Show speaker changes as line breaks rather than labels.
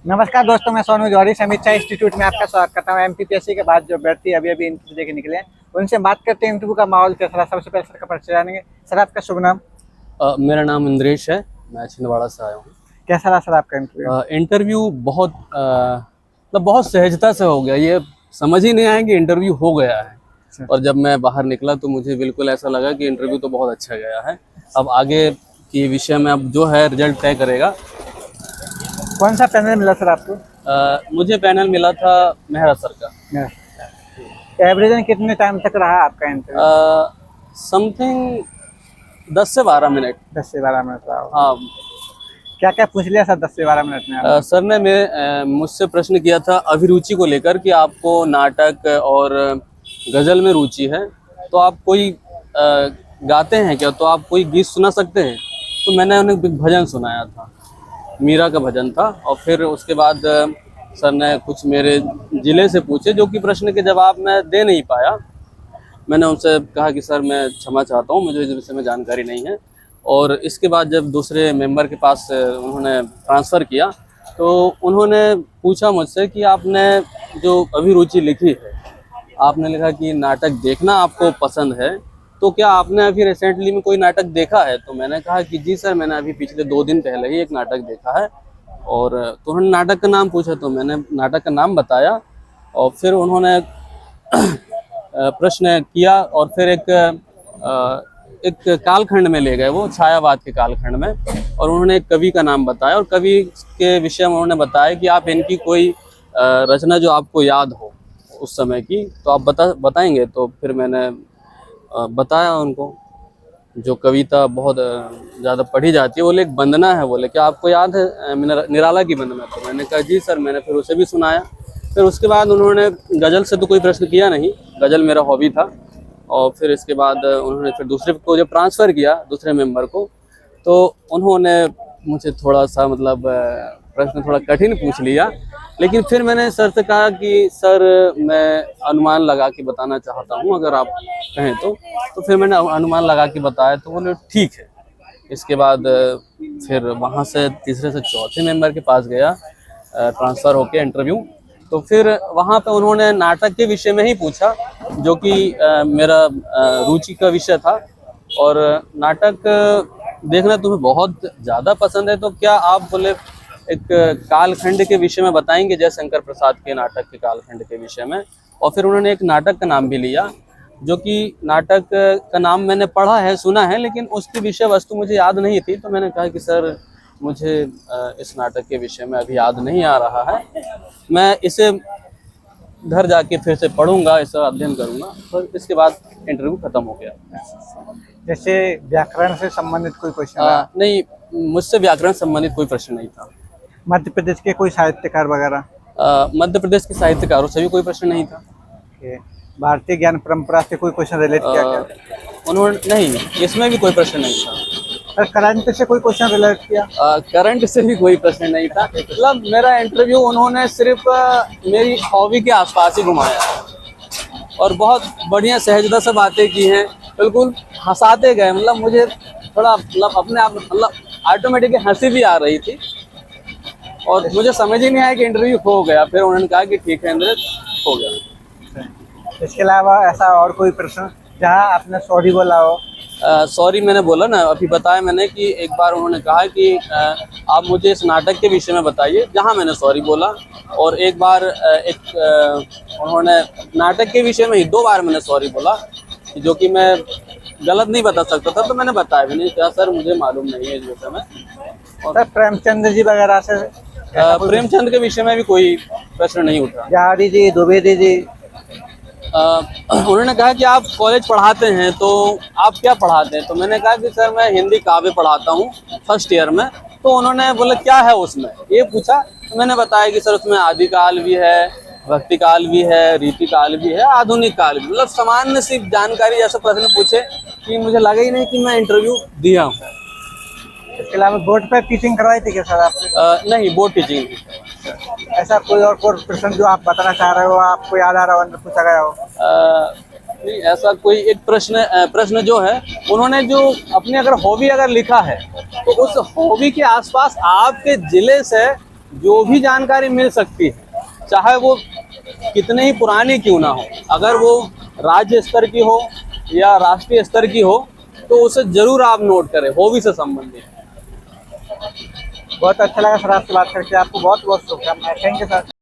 नमस्कार दोस्तों, मैं सोनू जौहरी समीक्षा इंस्टीट्यूट में आपका स्वागत करता हूँ। एमपीपीएससी के बाद जो अभ्यर्थी अभी इंटरव्यू देके निकले हैं उनसे बात करते हैं। इंटरव्यू का माहौल कैसा रहा, सबसे पहले सर का परिचय जानेंगे। सर, आपका शुभ नाम?
मेरा नाम इंद्रेश है। मैं छिंदवाड़ा से आया हूँ।
कैसा रहा सर आपका इंटरव्यू?
इंटरव्यू बहुत मतलब बहुत सहजता से हो गया। ये समझ ही नहीं आया कि इंटरव्यू हो गया है। और जब मैं बाहर निकला तो मुझे बिल्कुल ऐसा लगा कि इंटरव्यू तो बहुत अच्छा गया है। अब आगे की विषय में अब जो है रिजल्ट तय करेगा।
कौन सा पैनल मिला सर आपको?
मुझे पैनल मिला था मेहरा सर का।
एवरेज कितने टाइम तक रहा आपका इंटरव्यू?
समथिंग 10 से 12 मिनट।
10 से 12 मिनट रहा।
हाँ।
क्या क्या पूछ लिया सर 10 से 12 मिनट में?
सर ने मुझसे प्रश्न किया था अभिरुचि को लेकर कि आपको नाटक और गज़ल में रुचि है तो आप कोई गाते हैं क्या, तो आप कोई गीत सुना सकते हैं। तो मैंने उन्हें एक भजन सुनाया था, मीरा का भजन था। और फिर उसके बाद सर ने कुछ मेरे ज़िले से पूछे जो कि प्रश्न के जवाब मैं दे नहीं पाया। मैंने उनसे कहा कि सर मैं क्षमा चाहता हूँ, मुझे इस विषय में जानकारी नहीं है। और इसके बाद जब दूसरे मेंबर के पास उन्होंने ट्रांसफ़र किया तो उन्होंने पूछा मुझसे कि आपने जो अभिरुचि लिखी है, आपने लिखा कि नाटक देखना आपको पसंद है, तो क्या आपने अभी रिसेंटली में कोई नाटक देखा है। तो मैंने कहा कि जी सर, मैंने अभी पिछले 2 दिन पहले ही एक नाटक देखा है। और तो उन्होंने नाटक का नाम पूछा तो मैंने नाटक का नाम बताया। और फिर उन्होंने प्रश्न किया और फिर एक कालखंड में ले गए, वो छायावाद के कालखंड में। और उन्होंने एक कवि का नाम बताया और कवि के विषय में उन्होंने बताया कि आप इनकी कोई रचना जो आपको याद हो उस समय की तो आप बताएंगे। तो फिर मैंने बताया उनको जो कविता बहुत ज़्यादा पढ़ी जाती है, बोले एक वंदना है, बोले क्या आपको याद है निराला की वंदना। तो मैंने कहा जी सर, मैंने फिर उसे भी सुनाया। फिर उसके बाद उन्होंने गज़ल से तो कोई प्रश्न किया नहीं, गज़ल मेरा हॉबी था। और फिर इसके बाद उन्होंने फिर दूसरे को जब ट्रांसफ़र किया दूसरे मेंबर को, तो उन्होंने मुझे थोड़ा सा मतलब प्रश्न थोड़ा कठिन पूछ लिया। लेकिन फिर मैंने सर से कहा कि सर मैं अनुमान लगा के बताना चाहता हूँ, अगर आप कहें तो फिर मैंने अनुमान लगा के बताया तो बोले ठीक है। इसके बाद फिर वहाँ से तीसरे से चौथे मेंबर के पास गया ट्रांसफ़र होके इंटरव्यू। तो फिर वहाँ पे उन्होंने नाटक के विषय में ही पूछा जो कि मेरा रुचि का विषय था। और नाटक देखना तुम्हें बहुत ज़्यादा पसंद है तो क्या आप बोले एक कालखंड के विषय में बताएंगे, जयशंकर प्रसाद के नाटक के कालखंड के विषय में। और फिर उन्होंने एक नाटक का नाम भी लिया जो कि नाटक का नाम मैंने पढ़ा है, सुना है, लेकिन उसकी विषय वस्तु मुझे याद नहीं थी। तो मैंने कहा कि सर मुझे इस नाटक के विषय में अभी याद नहीं आ रहा है, मैं इसे घर जाके फिर से पढ़ूंगा, इसका अध्ययन करूंगा। तो इसके बाद इंटरव्यू खत्म हो गया।
जैसे व्याकरण से संबंधित कोई क्वेश्चन?
नहीं, मुझसे व्याकरण संबंधित कोई प्रश्न नहीं था।
मध्य प्रदेश के कोई साहित्यकार वगैरह?
मध्य प्रदेश के साहित्यकारों से भी कोई प्रश्न नहीं था।
भारतीय ज्ञान परंपरा से कोई क्वेश्चन रिलेट किया क्या?
उन्होंने नहीं, इसमें भी कोई प्रश्न नहीं था।
सर, करंट से कोई क्वेश्चन रिलेट किया?
करंट से भी कोई प्रश्न नहीं था। मतलब मेरा इंटरव्यू उन्होंने सिर्फ मेरी हॉबी के आसपास ही घुमाया और बहुत बढ़िया सहजता से बातें की हैं, बिल्कुल हंसाते गए। मतलब मुझे थोड़ा मतलब अपने आप मतलब ऑटोमेटिक हंसी भी आ रही थी और मुझे समझ ही नहीं आया कि इंटरव्यू हो गया। फिर उन्होंने कहा कि ठीक है इंद्र, हो गया।
इसके अलावा ऐसा और कोई प्रश्न जहाँ आपने सॉरी बोला हो?
सॉरी मैंने बोला ना, अभी बताया मैंने कि एक बार उन्होंने कहा कि आप मुझे इस नाटक के विषय में बताइए, जहाँ मैंने सॉरी बोला। और एक बार उन्होंने नाटक के विषय में ही 2 बार मैंने सॉरी बोला, जो कि मैं गलत नहीं बता सकता था। तो मैंने बताया भी नहीं, क्या सर मुझे मालूम नहीं है इस विषय में।
और सर, प्रेमचंद जी वगैरह से?
प्रेमचंद के विषय में भी कोई प्रश्न नहीं उठा।
बिहारी जी, द्विवेदी जी?
उन्होंने कहा कि आप कॉलेज पढ़ाते हैं तो आप क्या पढ़ाते हैं। तो मैंने कहा कि सर मैं हिंदी काव्य पढ़ाता हूँ फर्स्ट ईयर में। तो उन्होंने बोले क्या है उसमें, ये पूछा। तो मैंने बताया कि सर उसमें आदिकाल भी है, भक्ति काल भी है, रीति काल भी है, आधुनिक काल भी। मतलब सामान्य सी जानकारी जैसे प्रश्न पूछे कि मुझे लगा ही नहीं कि मैं इंटरव्यू दिया हूँ।
इसके अलावा बोर्ड पर टीचिंग करवाई थी क्या सर आपने?
नहीं, बोर्ड टीचिंग।
ऐसा कोई और प्रश्न जो आप बताना चाह रहे हो, आपको याद आ रहा हो, अंदर पूछा गया हो?
नहीं, ऐसा कोई एक प्रश्न जो है उन्होंने जो अपनी अगर हॉबी अगर लिखा है तो उस हॉबी के आसपास आपके जिले से जो भी जानकारी मिल सकती है, चाहे वो कितने ही पुरानी क्यों ना हो, अगर वो राज्य स्तर की हो या राष्ट्रीय स्तर की हो, तो उसे जरूर आप नोट करें, हॉबी से संबंधित।
बहुत अच्छा लगा सर आपसे बात करके, आपको बहुत बहुत शुभकामनाएं। Thank you sir.